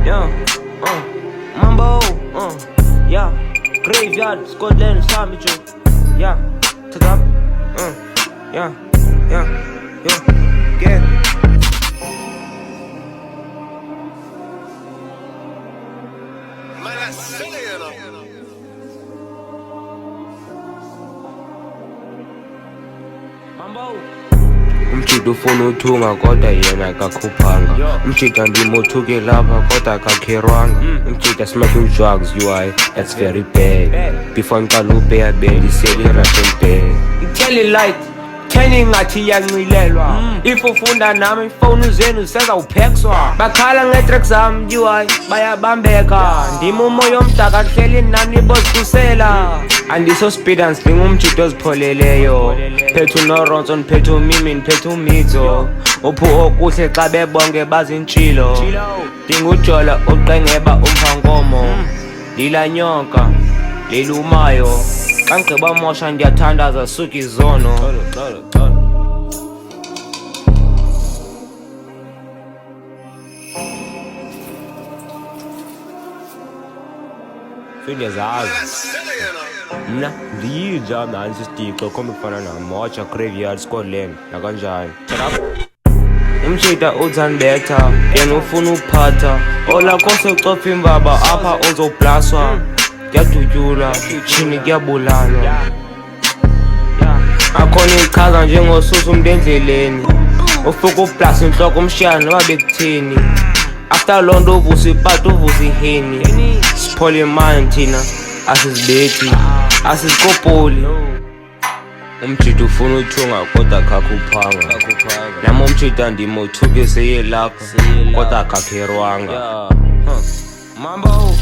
Yeah, Mambo, yeah. Graveyard, Scotland, Sammy Joe. Yeah, to them. Yeah, get. Mambo. Umjida ufuna uthunga kodwa yena akakhuphanga. Umjida ndimothuke lapha kodwa akakherwanga. Umjida smoking drugs, UI, that's very bad. Before ngiqala ubheya bendisele i-Russian bag. Ngitshela i-light, theni ngathi iyancilelwa. If ufunda nami ifoni zenu sezawuphekiswa. Bakhala nge-track zami UI, bayabambeka. Ndimi umoya omdaka kuhleli nani bozikhusela. Andiso-speeda ngumjida ozipholeleyo. Phethe uNoronso, niphethe uMimi, niphethe uMitso. Uphu okuhle xa bebonke bazintshilo. Ndingujola oqengeba umvankomo. Lila nyonka, lilumayo. Xa ngigqiba mosha ndiyathandaza suka izono. Ndiyazazi mna ndiyinja mnansi isitixo khombe kufana namoja Graveyard, Scotland nakanjani. Umjida uzanibetha yena ufuna ukuphatha olakho secofa imbaba apha ozoblaswa. Kuyadutyula chini kuyabulalwa. Akhona ichaza njengosusa umuntu endleleni ufuka ublasa inhloko umshiyana noba bekutheni. After loo nto uvusa ipati uvusa iheni. Siphola imani thina asizibethi asizikopoli. Umjida ufuna uthunga kodwa akakhuphanga. Nami umjida ndimothuke seye lapha kodwa akakherwanga. Mambo.